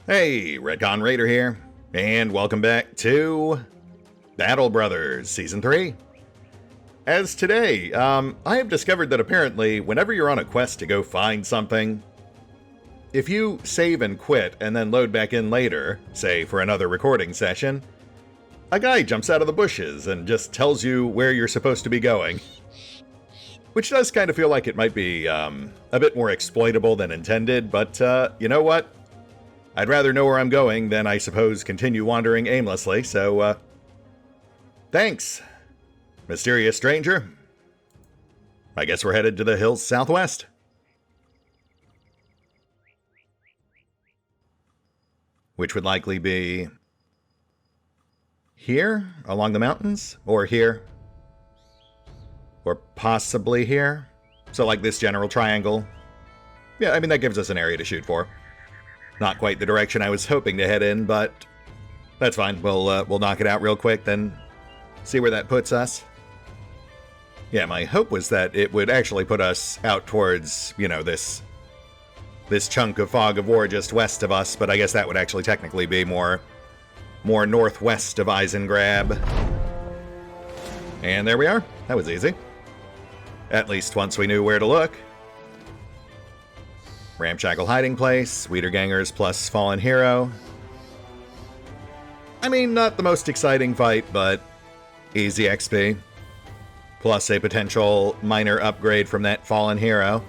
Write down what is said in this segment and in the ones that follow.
Hey, RetconRaider here, and welcome back to Battle Brothers Season 3. As today, I have discovered that apparently, whenever you're on a quest to go find something, if you save and quit and then load back in later, say for another recording session, a guy jumps out of the bushes and just tells you where you're supposed to be going. Which does kind of feel like it might be a bit more exploitable than intended, but you know what? I'd rather know where I'm going than, I suppose, continue wandering aimlessly, so, thanks, mysterious stranger. I guess we're headed to the hills southwest. Which would likely be here, along the mountains, or here, or possibly here. So like this general triangle. Yeah, I mean, that gives us an area to shoot for. Not quite the direction I was hoping to head in, but that's fine. We'll knock it out real quick, then see where that puts us. Yeah, my hope was that it would actually put us out towards, you know, this chunk of fog of war just west of us, but I guess that would actually technically be more northwest of Eisengrab. And there we are. That was easy. At least once we knew where to look. Ramshackle hiding place, Wiedergangers plus fallen hero. I mean, not the most exciting fight, but easy XP. Plus a potential minor upgrade from that fallen hero.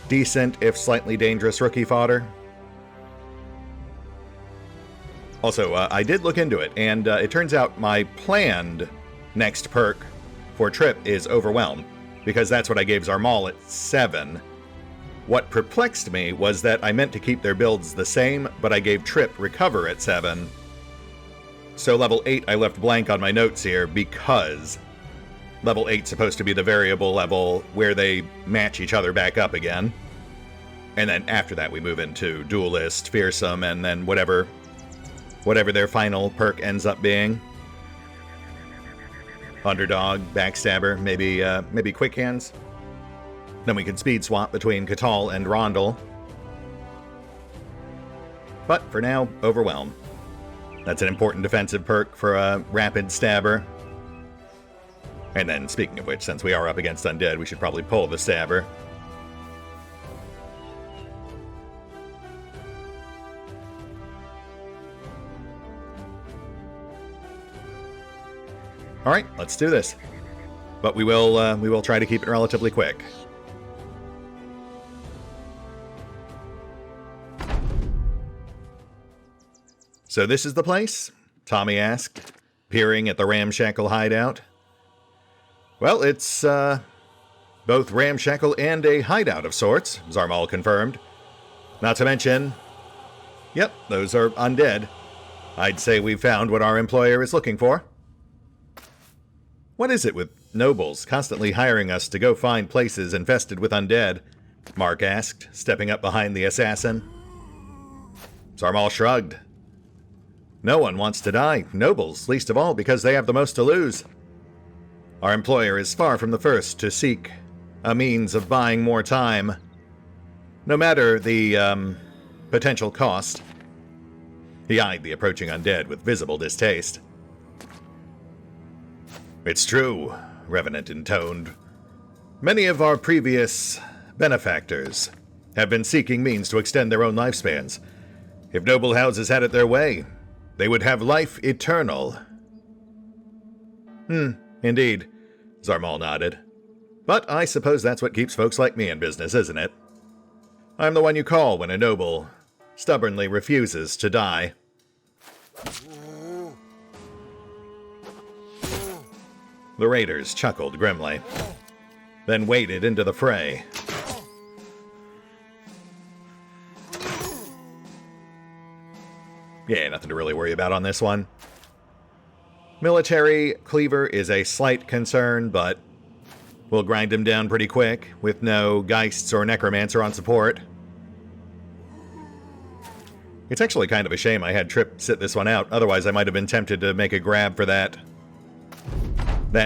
Decent, if slightly dangerous rookie fodder. Also, I did look into it, and it turns out my planned next perk for Trip is Overwhelm, because that's what I gave Zarmal at 7. What perplexed me was that I meant to keep their builds the same, but I gave Trip Recover at 7. So level 8 I left blank on my notes here because level 8's supposed to be the variable level where they match each other back up again. And then after that we move into Duelist, Fearsome, and then whatever their final perk ends up being. Underdog, Backstabber, maybe Quick Hands. Then we can speed swap between Catal and Rondel. But for now, Overwhelm. That's an important defensive perk for a Rapid Stabber. And then, speaking of which, since we are up against Undead, we should probably pull the Stabber. Alright, let's do this. But we will try to keep it relatively quick. So this is the place? Tommy asked, peering at the ramshackle hideout. Well, it's, both ramshackle and a hideout of sorts, Zarmal confirmed. Not to mention, yep, those are undead. I'd say we've found what our employer is looking for. What is it with nobles constantly hiring us to go find places infested with undead? Mark asked, stepping up behind the assassin. Zarmal shrugged. No one wants to die, nobles, least of all because they have the most to lose. Our employer is far from the first to seek a means of buying more time, no matter the, potential cost. He eyed the approaching undead with visible distaste. It's true, Revenant intoned. Many of our previous benefactors have been seeking means to extend their own lifespans. If noble houses had it their way, they would have life eternal. Indeed, Zarmal nodded. But I suppose that's what keeps folks like me in business, isn't it? I'm the one you call when a noble stubbornly refuses to die. The raiders chuckled grimly, then waded into the fray. Yeah, nothing to really worry about on this one. Military Cleaver is a slight concern, but we'll grind him down pretty quick, with no Geists or Necromancer on support. It's actually kind of a shame I had Trip sit this one out, otherwise I might have been tempted to make a grab for that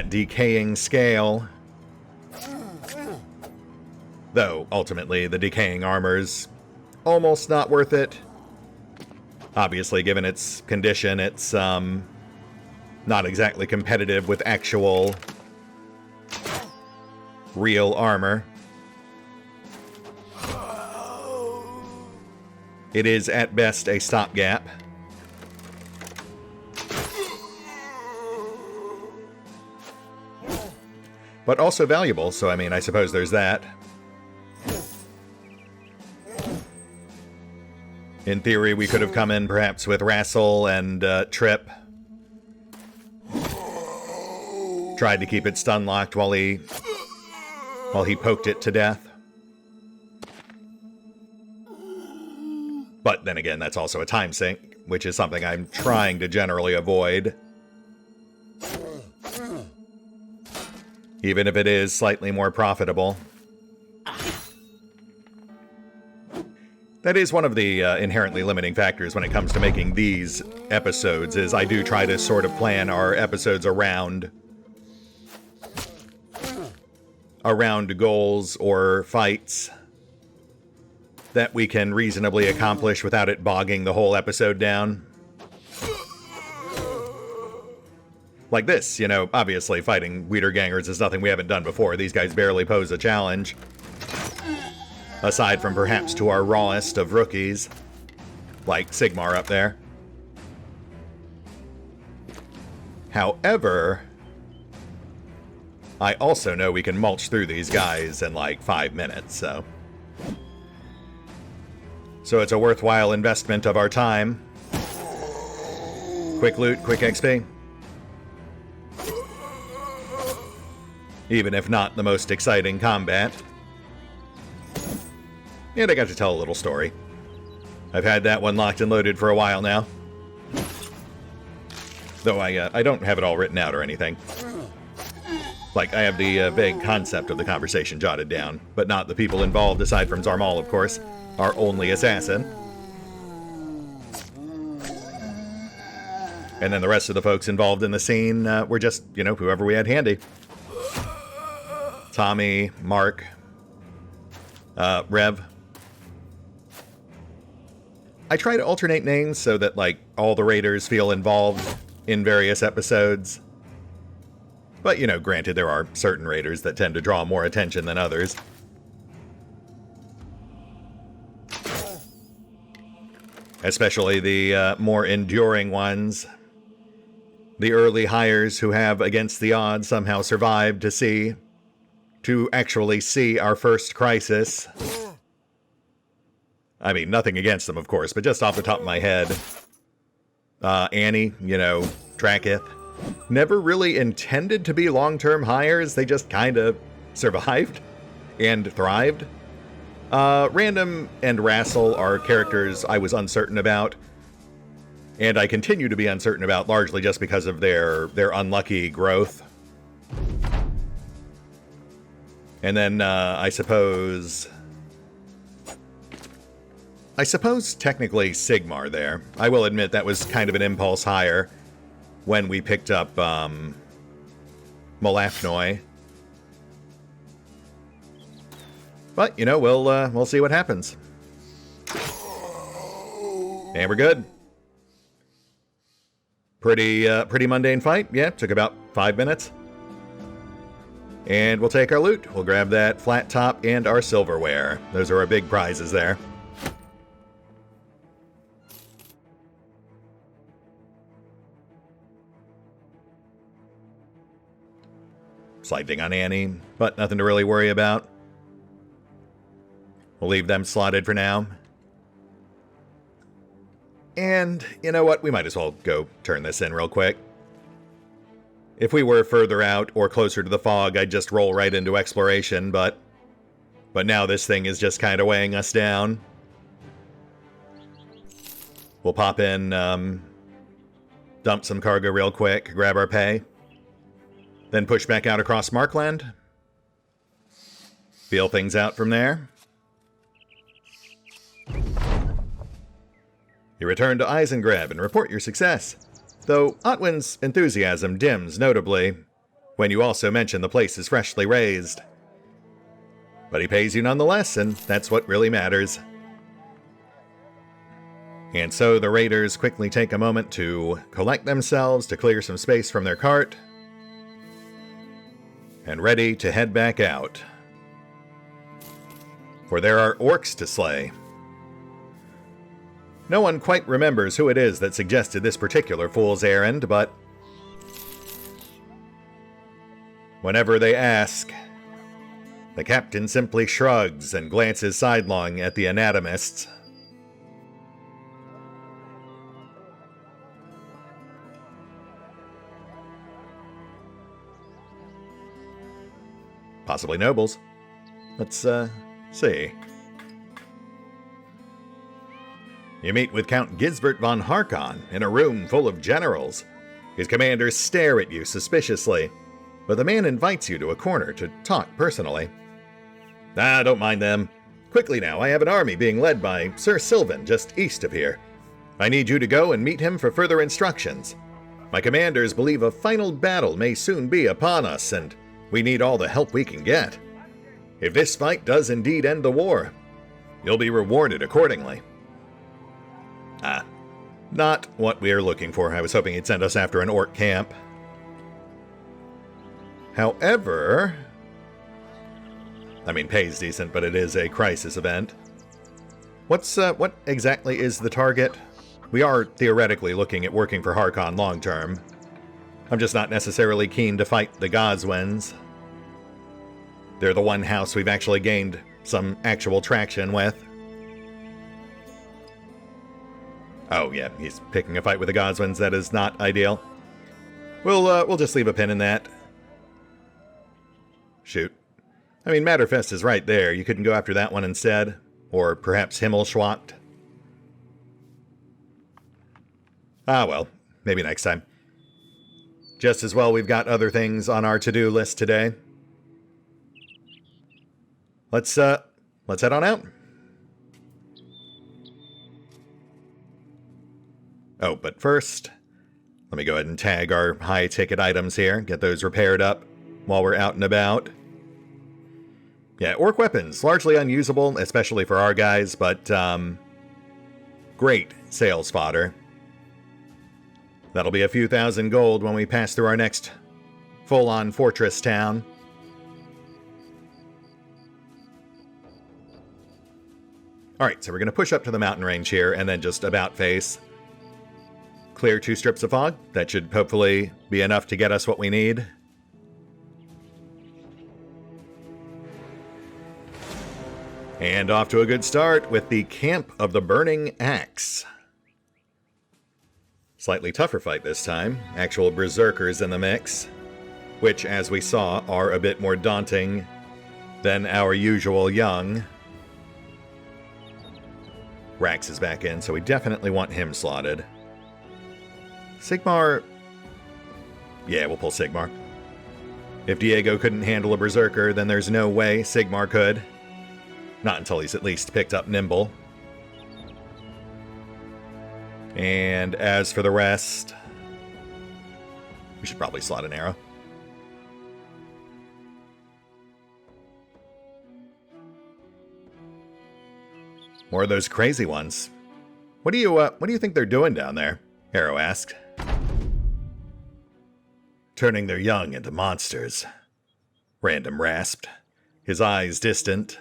decaying scale. Though, ultimately, the decaying armor's almost not worth it. Obviously, given its condition, it's not exactly competitive with actual real armor. It is at best a stopgap. But also valuable, so I mean, I suppose there's that. In theory, we could have come in perhaps with Rassel and Trip. Tried to keep it stun locked while he poked it to death. But then again, that's also a time sink, which is something I'm trying to generally avoid. Even if it is slightly more profitable. That is one of the inherently limiting factors when it comes to making these episodes, is I do try to sort of plan our episodes around goals or fights that we can reasonably accomplish without it bogging the whole episode down. Like this, you know, obviously fighting Wiedergangers is nothing we haven't done before. These guys barely pose a challenge. Aside from perhaps to our rawest of rookies, like Seymore up there. However, I also know we can mulch through these guys in like 5 minutes, so it's a worthwhile investment of our time. Quick loot, quick XP. Even if not the most exciting combat. And I got to tell a little story. I've had that one locked and loaded for a while now. Though I don't have it all written out or anything. Like, I have the vague concept of the conversation jotted down, but not the people involved, aside from Zarmal, of course, our only assassin. And then the rest of the folks involved in the scene were just, you know, whoever we had handy. Tommy, Mark, Rev. I try to alternate names so that, like, all the raiders feel involved in various episodes. But, you know, granted, there are certain raiders that tend to draw more attention than others. Especially the more enduring ones. The early hires who have, against the odds, somehow survived to actually see our first crisis. I mean, nothing against them, of course, but just off the top of my head. Annie, you know, Drakiith. Never really intended to be long-term hires. They just kind of survived and thrived. Random and Rassel are characters I was uncertain about. And I continue to be uncertain about, largely just because of their unlucky growth. And then, I suppose technically Seymore there. I will admit that was kind of an impulse hire when we picked up Malafnoy. But, you know, we'll see what happens. And we're good. Pretty mundane fight. Yeah, took about 5 minutes. And we'll take our loot. We'll grab that flat top and our silverware. Those are our big prizes there. Slight ding on Annie, but nothing to really worry about. We'll leave them slotted for now. And, you know what? We might as well go turn this in real quick. If we were further out or closer to the fog, I'd just roll right into exploration, but now this thing is just kind of weighing us down. We'll pop in, dump some cargo real quick, grab our pay, then push back out across Markland. Feel things out from there. You return to Eisengreb and report your success. Though Otwin's enthusiasm dims notably when you also mention the place is freshly raised. But he pays you nonetheless, and that's what really matters. And so the raiders quickly take a moment to collect themselves, to clear some space from their cart, and ready to head back out. For there are orcs to slay. No one quite remembers who it is that suggested this particular fool's errand, but whenever they ask, the captain simply shrugs and glances sidelong at the anatomists. Possibly nobles. Let's, see. You meet with Count Gisbert von Harkon in a room full of generals. His commanders stare at you suspiciously, but the man invites you to a corner to talk personally. Don't mind them. Quickly now, I have an army being led by Sir Sylvan just east of here. I need you to go and meet him for further instructions. My commanders believe a final battle may soon be upon us, and we need all the help we can get. If this fight does indeed end the war, you'll be rewarded accordingly. Not what we are looking for. I was hoping he'd send us after an orc camp. However, pay's decent, but it is a crisis event. What exactly is the target? We are theoretically looking at working for Harkon long term. I'm just not necessarily keen to fight the Goswins. They're the one house we've actually gained some actual traction with. Oh yeah, he's picking a fight with the Goswins. That is not ideal. We'll just leave a pin in that. Shoot. Matterfest is right there. You couldn't go after that one instead? Or perhaps Himmelschwacht? Well, maybe next time. Just as well we've got other things on our to-do list today. Let's head on out. Oh, but first, let me go ahead and tag our high-ticket items here, get those repaired up while we're out and about. Yeah, orc weapons, largely unusable, especially for our guys, but great sales fodder. That'll be a few thousand gold when we pass through our next full-on fortress town. Alright, so we're going to push up to the mountain range here, and then just about face. Clear 2 strips of fog. That should hopefully be enough to get us what we need. And off to a good start with the Camp of the Burning Axe. Slightly tougher fight this time. Actual berserkers in the mix, which, as we saw, are a bit more daunting than our usual young. Rax is back in, so we definitely want him slotted. Sigmar... Yeah, we'll pull Sigmar. If Diego couldn't handle a berserker, then there's no way Sigmar could. Not until he's at least picked up Nimble. And as for the rest, we should probably slot an arrow. More of those crazy ones. What do you think they're doing down there? Arrow asked. Turning their young into monsters. Random rasped, his eyes distant.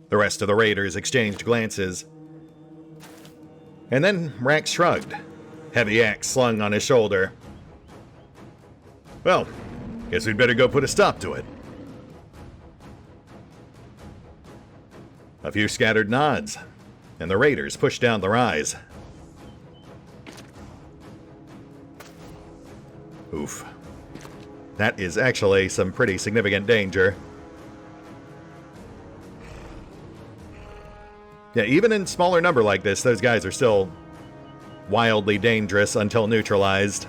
The rest of the raiders exchanged glances. And then Rax shrugged, heavy axe slung on his shoulder. Well, guess we'd better go put a stop to it. A few scattered nods, and the raiders pushed down the rise. Oof. That is actually some pretty significant danger. Yeah, even in smaller number like this, those guys are still wildly dangerous until neutralized.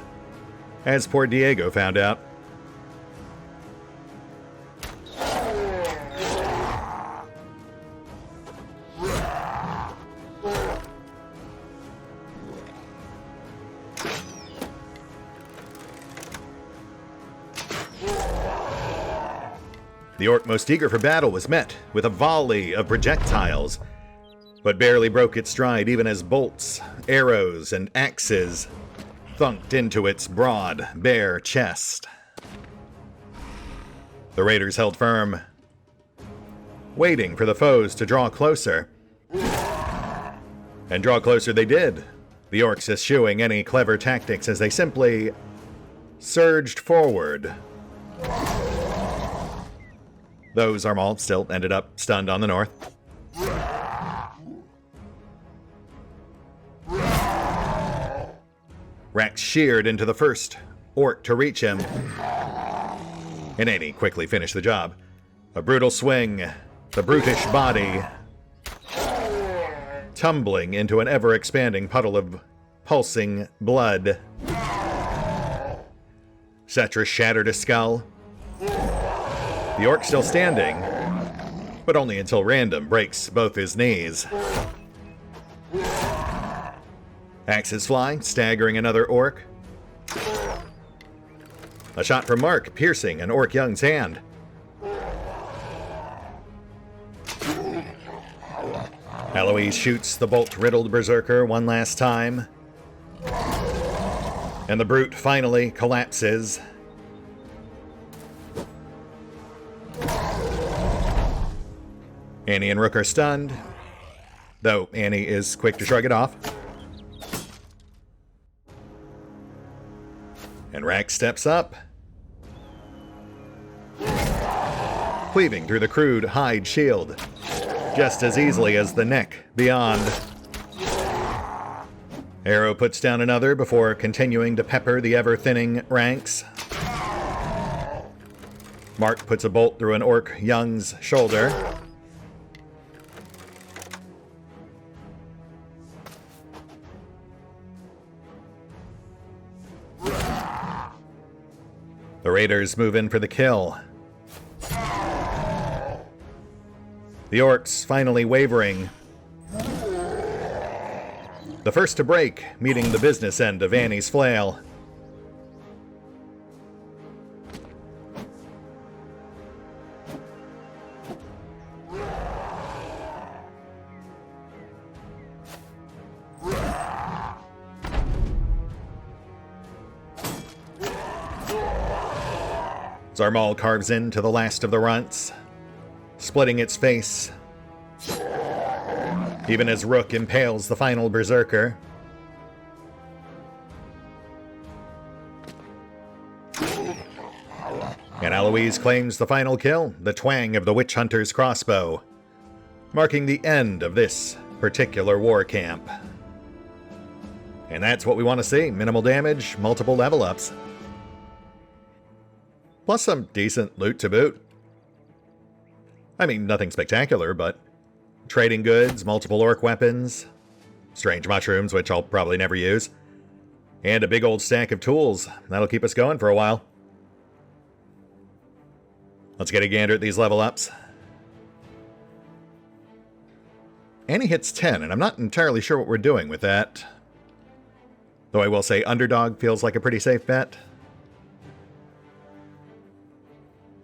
As poor Diego found out. The orc most eager for battle was met with a volley of projectiles. but barely broke its stride even as bolts, arrows, and axes thunked into its broad, bare chest. The raiders held firm, waiting for the foes to draw closer. And draw closer they did, the orcs eschewing any clever tactics as they simply surged forward. Those Armald still ended up stunned on the north. Rax sheared into the first orc to reach him, and Annie quickly finished the job. A brutal swing, the brutish body tumbling into an ever-expanding puddle of pulsing blood. Cetra shattered a skull. The orc still standing, but only until Random breaks both his knees. Axes fly, staggering another orc. A shot from Mark, piercing an orc young's hand. Alois shoots the bolt-riddled berserker one last time. And the brute finally collapses. Annie and Rook are stunned, though Annie is quick to shrug it off. And Rax steps up, cleaving through the crude hide shield, just as easily as the neck beyond. Arrow puts down another before continuing to pepper the ever-thinning ranks. Mark puts a bolt through an orc young's shoulder. The raiders move in for the kill. The orcs finally wavering. The first to break, meeting the business end of Annie's flail. Zarmal carves into the last of the runts, splitting its face, even as Rook impales the final berserker. And Alois claims the final kill, the twang of the witch hunter's crossbow, marking the end of this particular war camp. And that's what we want to see: minimal damage, multiple level ups. Plus some decent loot to boot. I mean, nothing spectacular, but trading goods, multiple orc weapons, strange mushrooms, which I'll probably never use, and a big old stack of tools. That'll keep us going for a while. Let's get a gander at these level ups. Annie hits 10, and I'm not entirely sure what we're doing with that. Though I will say Underdog feels like a pretty safe bet.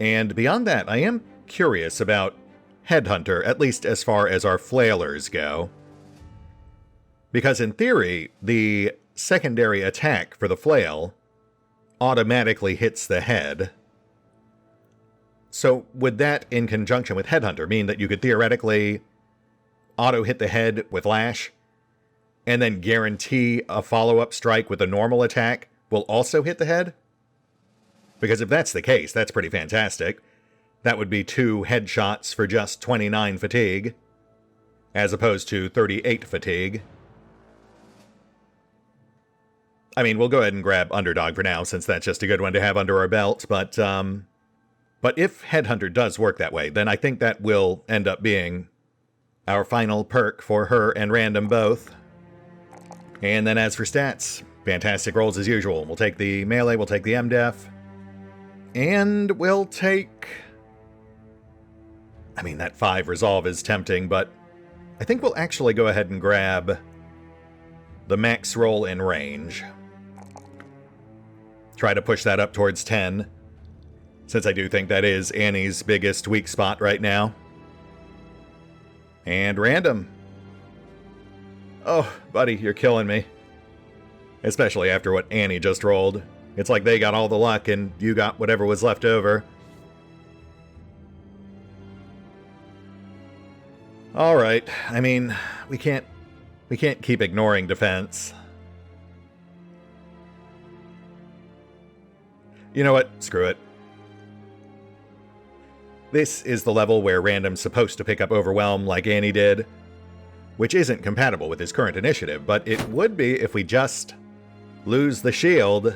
And beyond that, I am curious about Headhunter, at least as far as our flailers go. Because in theory, the secondary attack for the flail automatically hits the head. So would that, in conjunction with Headhunter, mean that you could theoretically auto-hit the head with Lash, and then guarantee a follow-up strike with a normal attack will also hit the head? Because if that's the case, that's pretty fantastic. That would be 2 headshots for just 29 fatigue, as opposed to 38 fatigue. I mean, we'll go ahead and grab Underdog for now, since that's just a good one to have under our belt, but if Headhunter does work that way, then I think that will end up being our final perk for her and Random both. And then as for stats, fantastic rolls as usual. We'll take the melee, we'll take the MDef, and we'll take... I mean, that 5 resolve is tempting, but I think we'll actually go ahead and grab the max roll in range. Try to push that up towards 10, since I do think that is Annie's biggest weak spot right now. And Random. Oh, buddy, you're killing me. Especially after what Annie just rolled. It's like they got all the luck and you got whatever was left over. Alright, I mean, we can't keep ignoring defense. You know what? Screw it. This is the level where Random's supposed to pick up Overwhelm like Annie did, which isn't compatible with his current initiative, but it would be if we just lose the shield.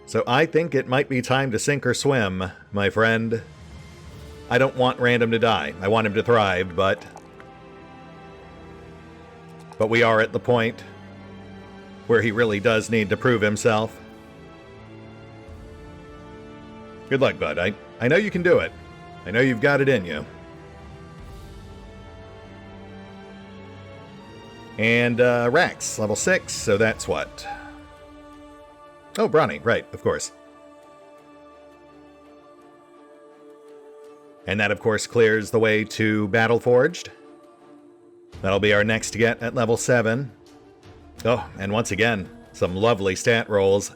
So I think it might be time to sink or swim, my friend. I don't want Random to die. I want him to thrive, but we are at the point where he really does need to prove himself. Good luck, bud. I know you can do it. I know you've got it in you. And Rax, level 6, so that's what? Oh, Bronny, right, of course. And that, of course, clears the way to Battleforged. That'll be our next get at level 7. Oh, and once again, some lovely stat rolls.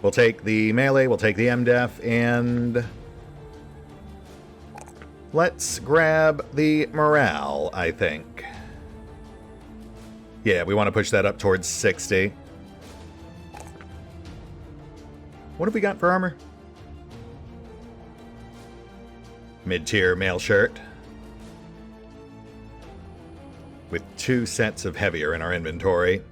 We'll take the melee, we'll take the MDef, and let's grab the morale, I think. Yeah, we want to push that up towards 60. What have we got for armor? Mid-tier mail shirt. With 2 sets of heavier in our inventory.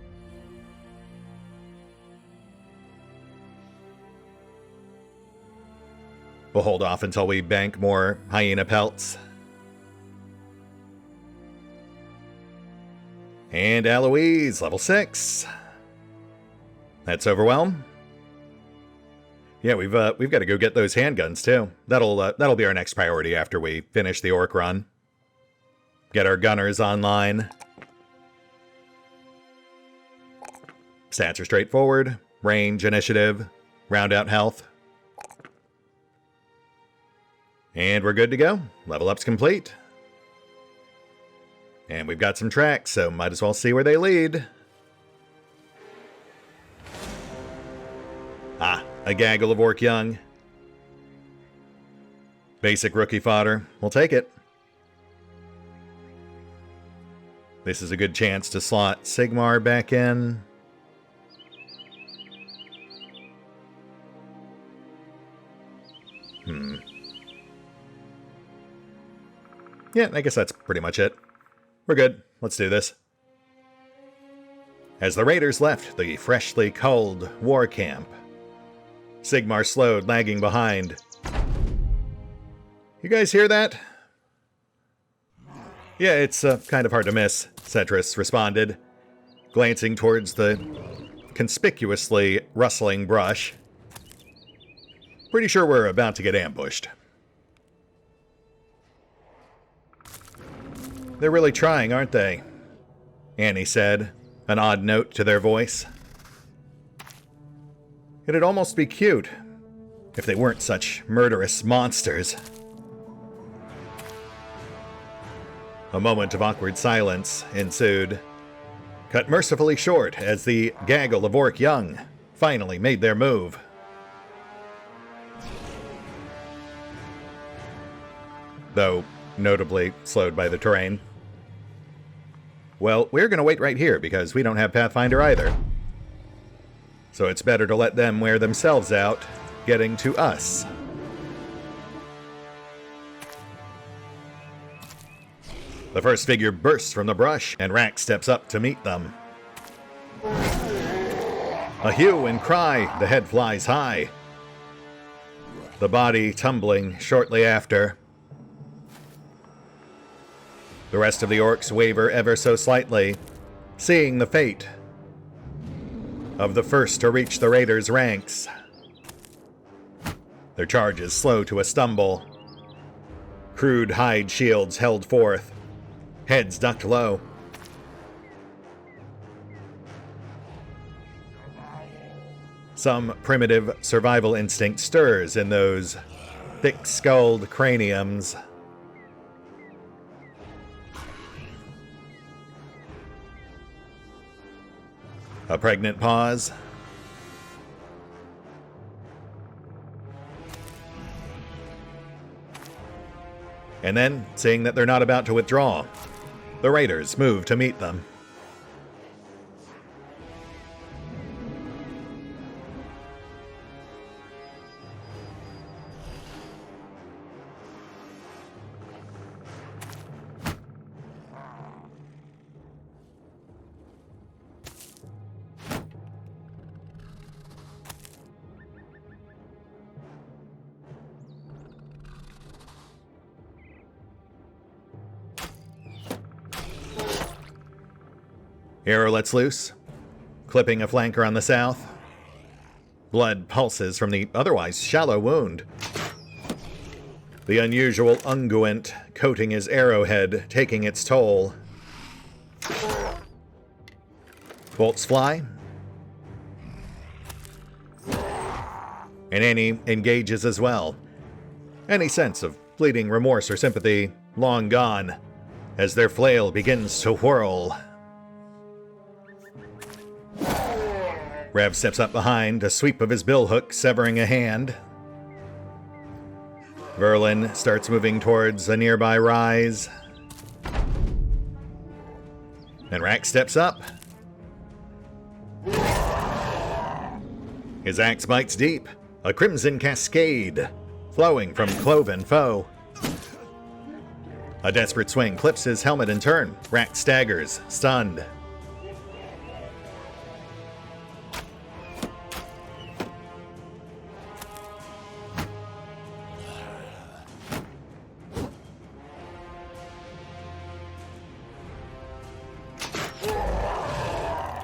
We'll hold off until we bank more hyena pelts. And Alois, level 6. That's Overwhelm. Yeah, we've got to go get those handguns too. That'll be our next priority after we finish the orc run. Get our gunners online. Stats are straightforward. Range, initiative, round out health. And we're good to go. Level up's complete. And we've got some tracks, so might as well see where they lead. Ah, a gaggle of orc young. Basic rookie fodder. We'll take it. This is a good chance to slot Seymore back in. Yeah, I guess that's pretty much it. We're good. Let's do this. As the raiders left the freshly culled war camp, Seymore slowed, lagging behind. You guys hear that? Yeah, it's kind of hard to miss, Cetris responded, glancing towards the conspicuously rustling brush. Pretty sure we're about to get ambushed. They're really trying, aren't they? Annie said, an odd note to their voice. It'd almost be cute if they weren't such murderous monsters. A moment of awkward silence ensued, cut mercifully short as the gaggle of orc young finally made their move. Though notably slowed by the terrain. Well, we're going to wait right here because we don't have Pathfinder either. So it's better to let them wear themselves out, getting to us. The first figure bursts from the brush, and Rax steps up to meet them. A hue and cry, the head flies high. The body tumbling shortly after. The rest of the orcs waver ever so slightly, seeing the fate of the first to reach the raiders' ranks. Their charges slow to a stumble. Crude hide shields held forth, heads ducked low. Some primitive survival instinct stirs in those thick-skulled craniums. A pregnant pause. And then, seeing that they're not about to withdraw, the raiders move to meet them. Arrow lets loose, clipping a flanker on the south. Blood pulses from the otherwise shallow wound. The unusual unguent coating his arrowhead, taking its toll. Bolts fly. And Annie engages as well. Any sense of fleeting remorse or sympathy long gone, as their flail begins to whirl. Rev steps up behind, a sweep of his billhook severing a hand. Verlin starts moving towards a nearby rise. And Rack steps up. His axe bites deep, a crimson cascade flowing from cloven foe. A desperate swing clips his helmet in turn. Rack staggers, stunned.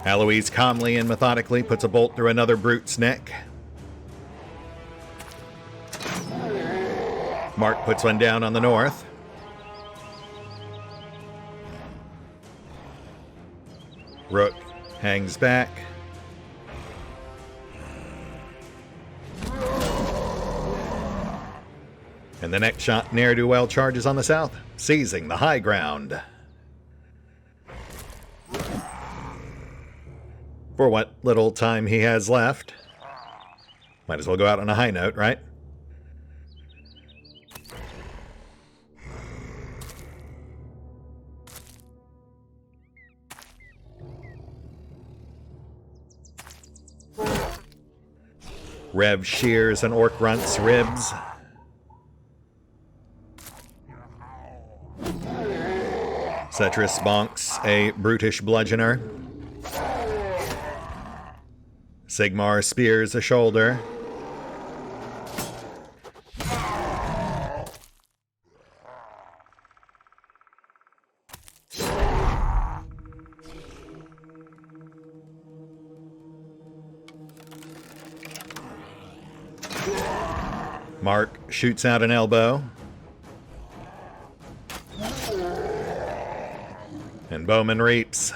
Alois calmly and methodically puts a bolt through another brute's neck. Mark puts one down on the north. Rook hangs back. And the next shot, ne'er-do-well charges on the south, seizing the high ground. For what little time he has left. Might as well go out on a high note, right? Rev shears an orc runt's ribs. Cetrus bonks a brutish bludgeoner. Seymore spears a shoulder. Mark shoots out an elbow. And Bowman reaps.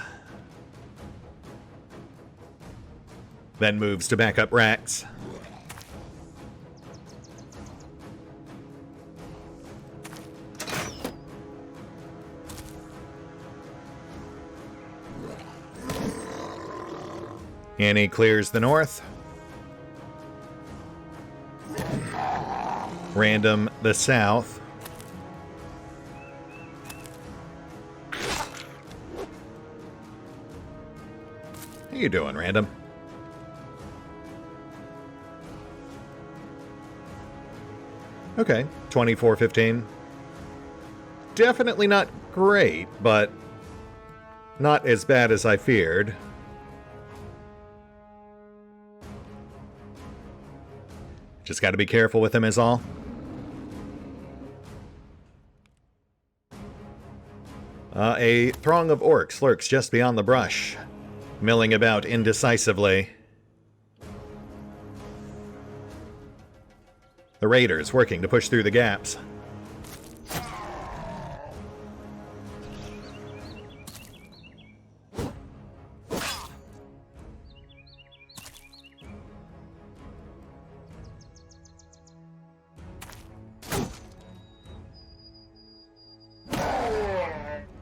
Then moves to back up Rax. Annie clears the north. Random the south. How you doing, Random? Okay, 24-15. Definitely not great, but not as bad as I feared. Just got to be careful with him is all. A throng of orcs lurks just beyond the brush, milling about indecisively. The raiders working to push through the gaps.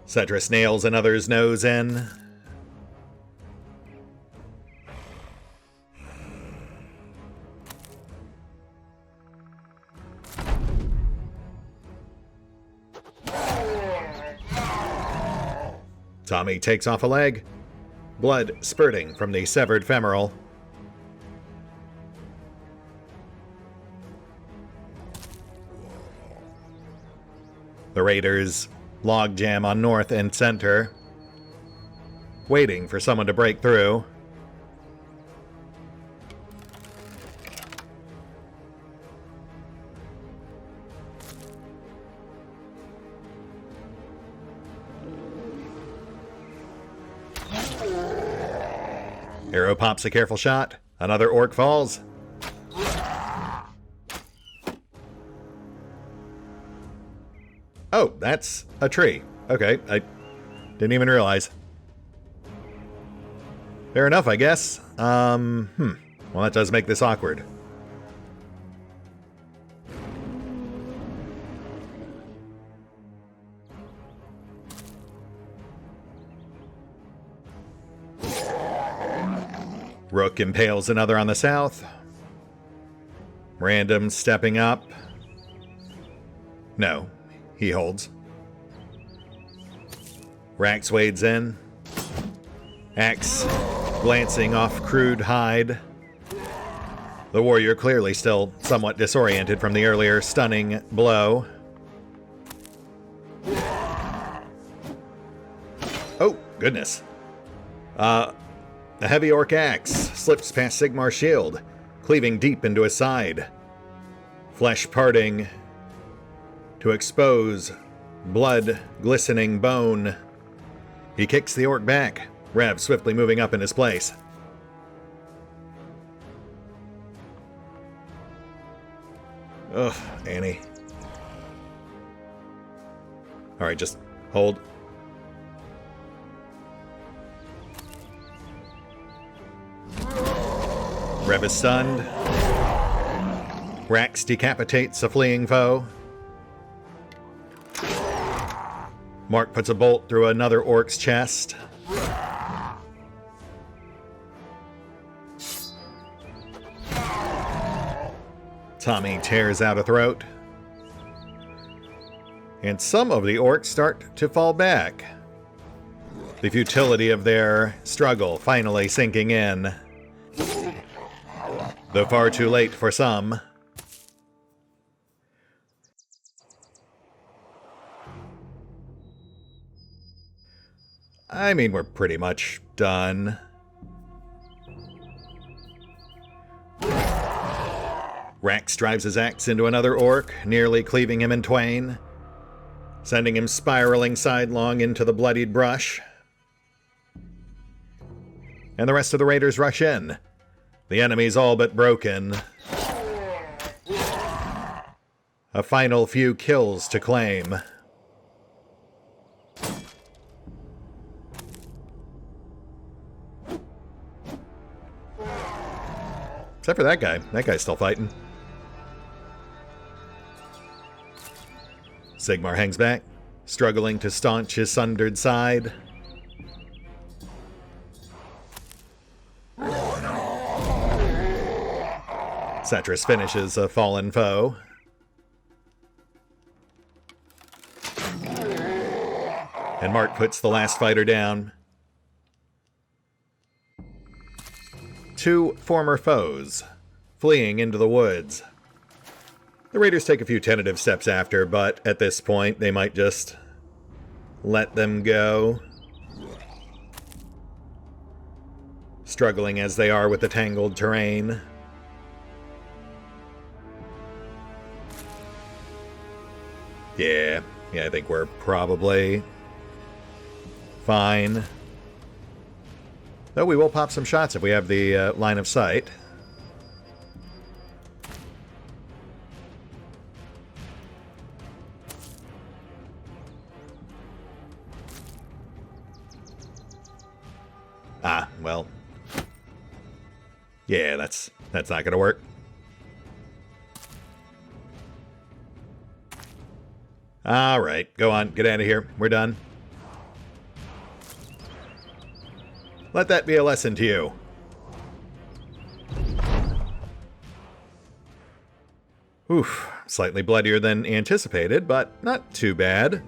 Cetrus nails another's nose in. Tommy takes off a leg, blood spurting from the severed femoral. The Raiders logjam on north and center, waiting for someone to break through. Arrow pops a careful shot. Another orc falls. Oh, that's a tree. Okay, I didn't even realize. Fair enough, I guess. Well, that does make this awkward. Rook impales another on the south. Random stepping up. No, he holds. Rax wades in. Axe glancing off crude hide. The warrior clearly still somewhat disoriented from the earlier stunning blow. Oh, goodness. The heavy orc axe slips past Sigmar's shield, cleaving deep into his side. Flesh parting to expose blood-glistening bone. He kicks the orc back, Rev swiftly moving up in his place. Ugh, Annie. Alright, just hold. Rev is stunned. Rax decapitates a fleeing foe. Mark puts a bolt through another orc's chest. Tommy tears out a throat. And some of the orcs start to fall back. The futility of their struggle finally sinking in. Though far too late for some. I mean, we're pretty much done. Rax drives his axe into another orc, nearly cleaving him in twain, sending him spiraling sidelong into the bloodied brush. And the rest of the raiders rush in. The enemy's all but broken. A final few kills to claim. Except for that guy. That guy's still fighting. Sigmar hangs back, struggling to staunch his sundered side. Setris finishes a fallen foe. And Mark puts the last fighter down. Two former foes, fleeing into the woods. The raiders take a few tentative steps after, but at this point, they might just let them go. Struggling as they are with the tangled terrain. Yeah, I think we're probably fine. Though we will pop some shots if we have the line of sight. Ah, well. Yeah, that's not gonna work. Alright, go on, get out of here. We're done. Let that be a lesson to you. Oof, slightly bloodier than anticipated, but not too bad.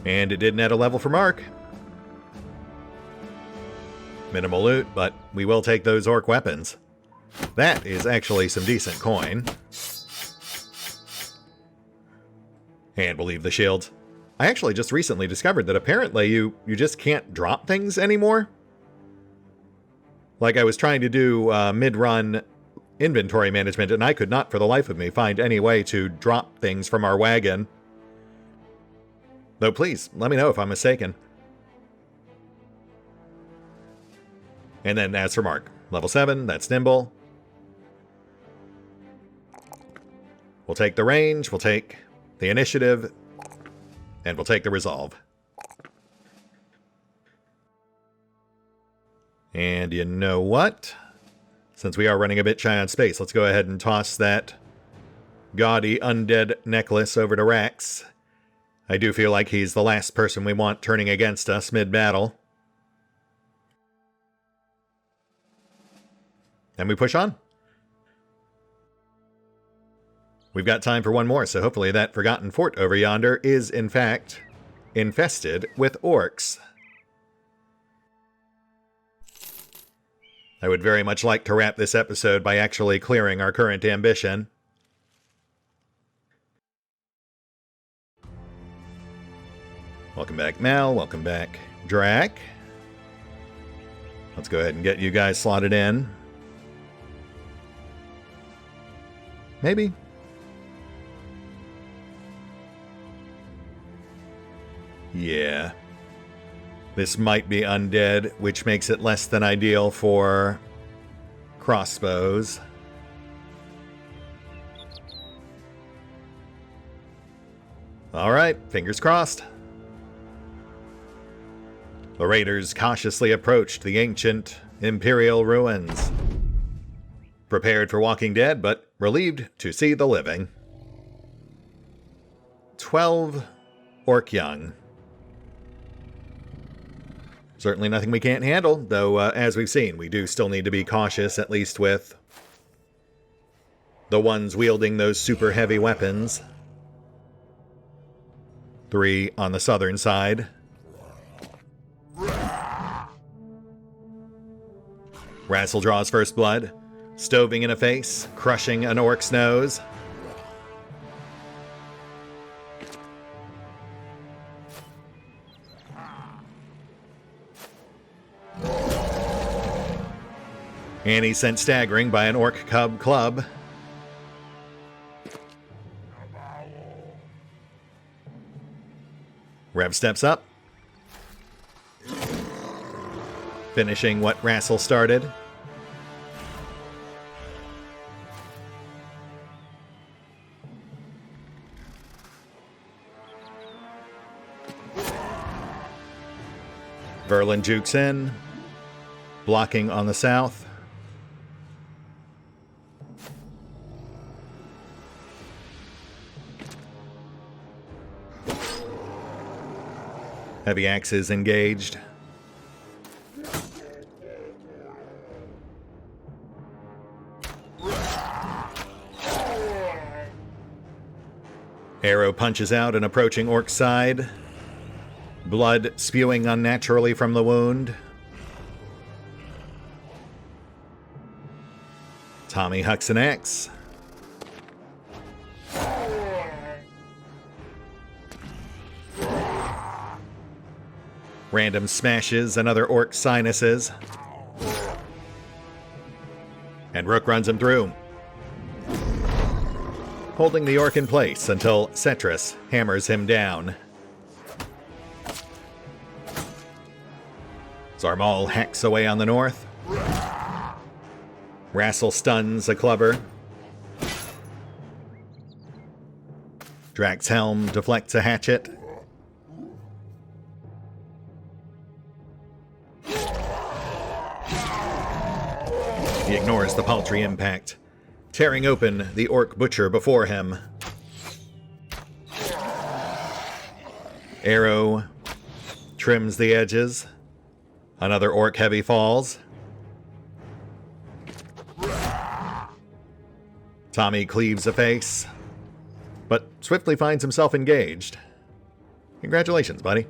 And it did net a level for Mark. Minimal loot, but we will take those orc weapons. That is actually some decent coin. And we'll leave the shields. I actually just recently discovered that apparently you just can't drop things anymore. Like I was trying to do mid-run inventory management, and I could not for the life of me find any way to drop things from our wagon. Though please, let me know if I'm mistaken. And then as for Mark, level 7, that's nimble. We'll take the range, we'll take the initiative, and we'll take the resolve. And you know what? Since we are running a bit shy on space, let's go ahead and toss that gaudy undead necklace over to Rex. I do feel like he's the last person we want turning against us mid-battle. And we push on. We've got time for one more, so hopefully that forgotten fort over yonder is, in fact, infested with orcs. I would very much like to wrap this episode by actually clearing our current ambition. Welcome back, Mal. Welcome back, Drak. Let's go ahead and get you guys slotted in. Maybe. Yeah. This might be undead, which makes it less than ideal for crossbows. Alright, fingers crossed. The raiders cautiously approached the ancient Imperial ruins. Prepared for Walking Dead, but relieved to see the living. 12 orc young. Certainly nothing we can't handle, though as we've seen, we do still need to be cautious, at least with the ones wielding those super heavy weapons. 3 on the southern side. Rassel draws first blood, stoving in a face, crushing an orc's nose. And he's sent staggering by an orc cub club. Rev steps up, finishing what Rassel started. Verlin jukes in, blocking on the south. Heavy axes engaged. Arrow punches out an approaching orc side. Blood spewing unnaturally from the wound. Tommy hucks an axe. Random smashes another orc's sinuses. And Rook runs him through, holding the orc in place until Cetrus hammers him down. Zarmal hacks away on the north. Rassel stuns a clubber. Drak's helm deflects a hatchet. He ignores the paltry impact, tearing open the orc butcher before him. Arrow trims the edges. Another orc heavy falls. Tommy cleaves a face, but swiftly finds himself engaged. Congratulations, buddy.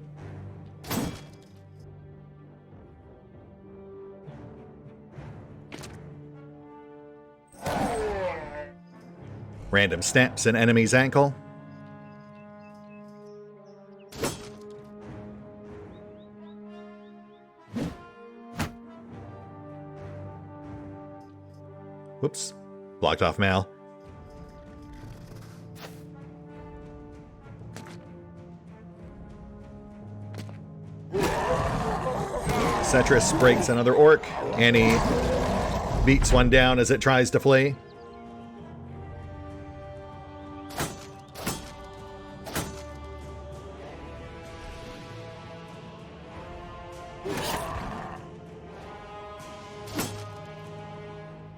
Random snaps an enemy's ankle. Whoops. Blocked off Mal. Setris breaks another orc, and he beats one down as it tries to flee.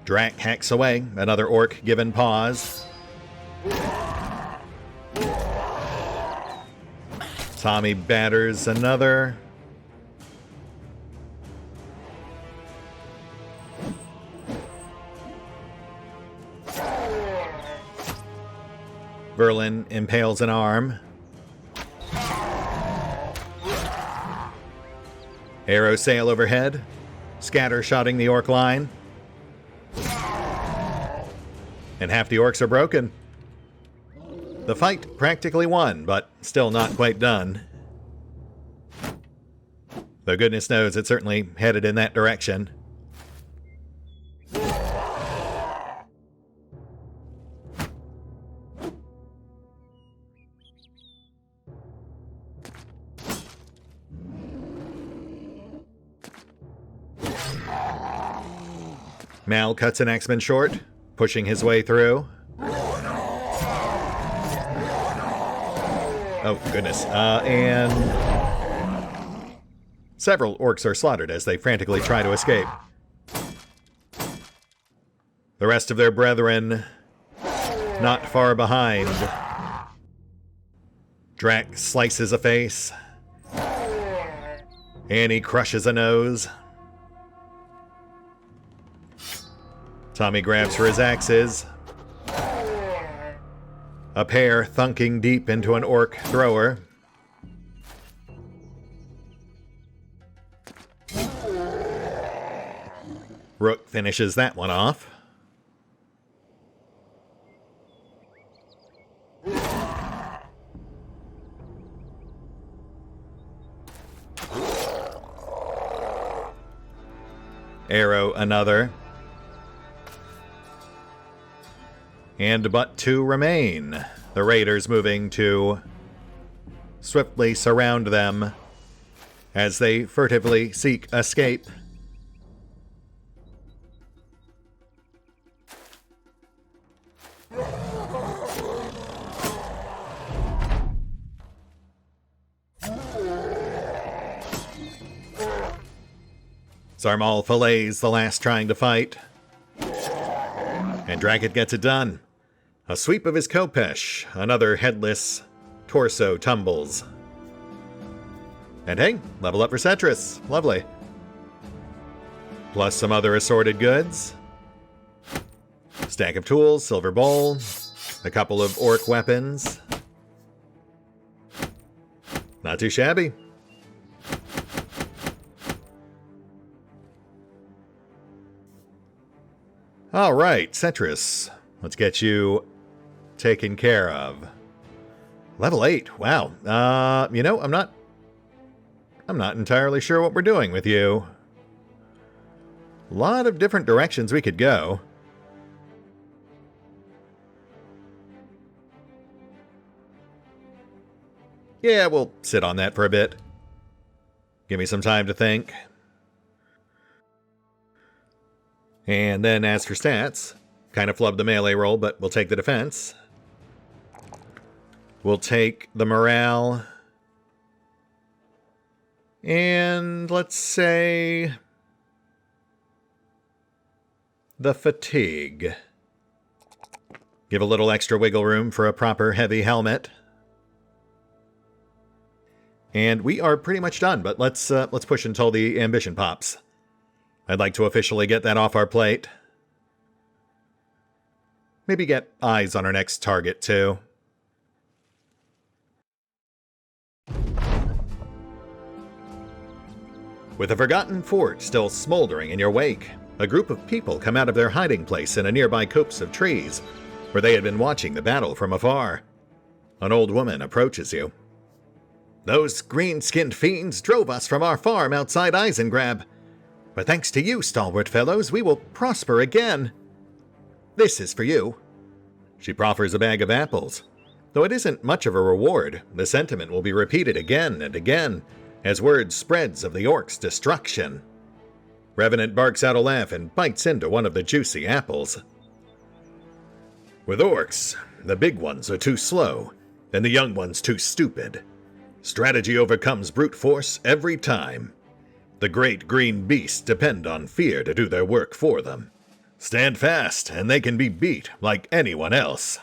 Drak hacks away, another orc given pause. Tommy batters another. Verlin impales an arm. Arrows sail overhead, scatter-shotting the orc line. And half the orcs are broken. The fight practically won, but still not quite done. Though goodness knows it's certainly headed in that direction. Mal cuts an axeman short, pushing his way through. Oh, goodness. And several orcs are slaughtered as they frantically try to escape. The rest of their brethren not far behind. Drak slices a face. And he crushes a nose. Tommy grabs for his axes. A pair thunking deep into an orc thrower. Rook finishes that one off. Arrow another. And but two remain. The raiders moving to swiftly surround them as they furtively seek escape. Zarmal fillets the last trying to fight. And Drakiith gets it done. A sweep of his Kopesh, another headless torso tumbles. And hey, level up for Setris. Lovely. Plus some other assorted goods. Stack of tools, silver bowl, a couple of orc weapons. Not too shabby. All right, Setris. Let's get you taken care of. Level 8. Wow. You know, I'm not entirely sure what we're doing with you. A lot of different directions we could go. Yeah, we'll sit on that for a bit. Give me some time to think. And then as for stats, kind of flubbed the melee roll, but we'll take the defense. We'll take the morale. And let's say the fatigue. Give a little extra wiggle room for a proper heavy helmet. And we are pretty much done, but let's push until the ambition pops. I'd like to officially get that off our plate. Maybe get eyes on our next target, too. With a forgotten fort still smoldering in your wake, a group of people come out of their hiding place in a nearby copse of trees, where they had been watching the battle from afar. An old woman approaches you. "Those green-skinned fiends drove us from our farm outside Eisengrab. But thanks to you, stalwart fellows, we will prosper again. This is for you." She proffers a bag of apples. Though it isn't much of a reward, the sentiment will be repeated again and again, as word spreads of the orcs' destruction. Revenant barks out a laugh and bites into one of the juicy apples. "With orcs, the big ones are too slow, and the young ones too stupid. Strategy overcomes brute force every time. The great green beasts depend on fear to do their work for them. Stand fast, and they can be beat like anyone else."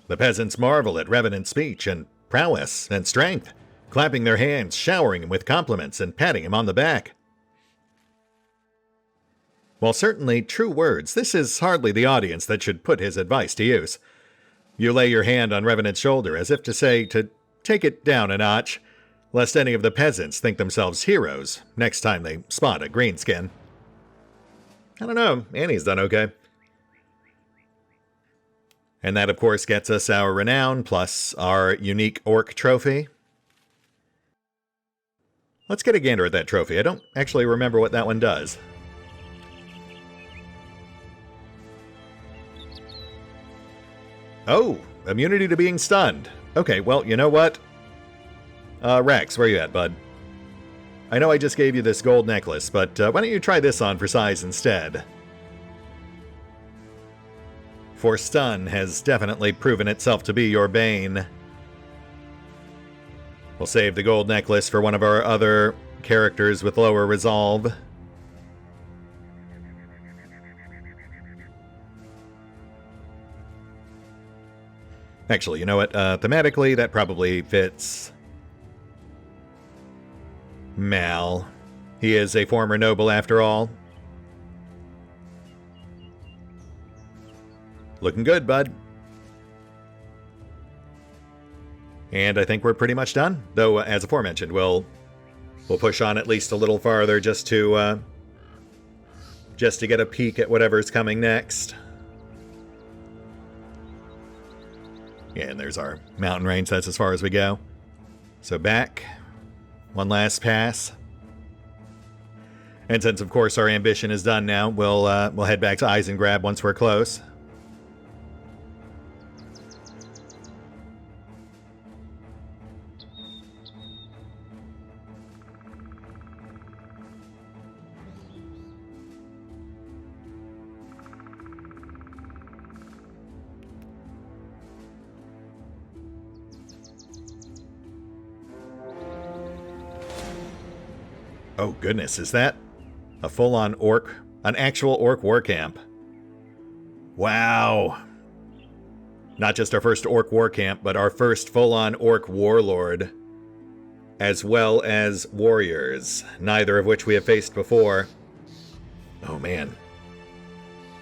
The peasants marvel at Revenant's speech and prowess and strength, clapping their hands, showering him with compliments, and patting him on the back. While certainly true words, this is hardly the audience that should put his advice to use. You lay your hand on Revenant's shoulder as if to say to take it down a notch, lest any of the peasants think themselves heroes next time they spot a greenskin. I don't know, Annie's done okay. And that, of course, gets us our renown plus our unique orc trophy. Let's get a gander at that trophy. I don't actually remember what that one does. Oh, immunity to being stunned. Okay, well, you know what? Rex, where you at, bud? I know I just gave you this gold necklace, but why don't you try this on for size instead? For stun has definitely proven itself to be your bane. We'll save the gold necklace for one of our other characters with lower resolve. Actually, you know what? Thematically, that probably fits Mal. He is a former noble after all. Looking good, bud. And I think we're pretty much done. Though, as aforementioned, we'll push on at least a little farther just to get a peek at whatever's coming next. Yeah, and there's our mountain range. That's as far as we go. So back. One last pass. And since, of course, our ambition is done now, we'll head back to Eisengrab once we're close. Oh goodness, is that a full-on orc? An actual orc war camp? Wow. Not just our first orc war camp, but our first full-on orc warlord. As well as warriors, neither of which we have faced before. Oh man.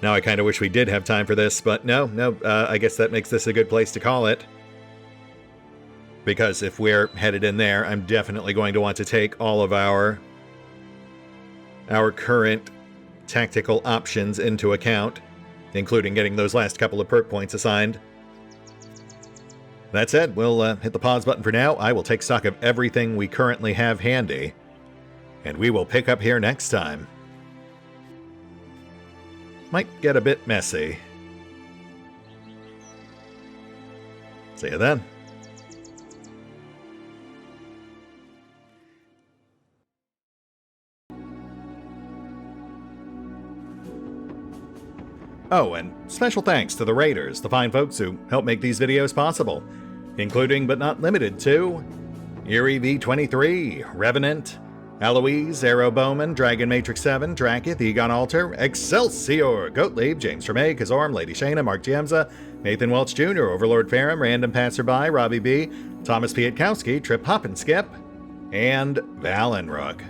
Now I kind of wish we did have time for this, but no, I guess that makes this a good place to call it. Because if we're headed in there, I'm definitely going to want to take all of our current tactical options into account, including getting those last couple of perk points assigned. That said, we'll hit the pause button for now. I will take stock of everything we currently have handy, and we will pick up here next time. Might get a bit messy. See you then. Oh, and special thanks to the Raiders, the fine folks who help make these videos possible, including but not limited to Eerie V23, Revenant, Alois, Arrow Bowman, Dragon Matrix 7, Drakiith, EgonAlter, Exsellsior, Gottlieb, James Trimmier, Kazorm, Lady Shayna, Mark Giemza, Nathan Welch Jr., OverlordPherom, RandomPassrby, RobbyB, Tomasz Piątkowski, Triphoppenskip, and Valinrook.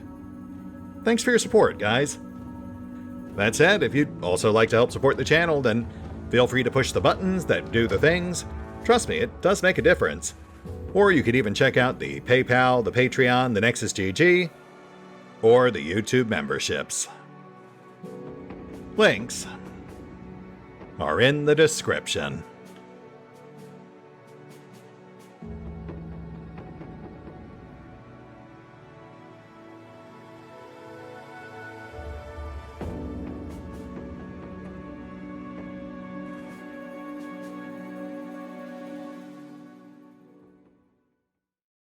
Thanks for your support, guys. That said, if you'd also like to help support the channel, then feel free to push the buttons that do the things. Trust me, it does make a difference. Or you could even check out the PayPal, the Patreon, the Nexus GG, or the YouTube memberships. Links are in the description.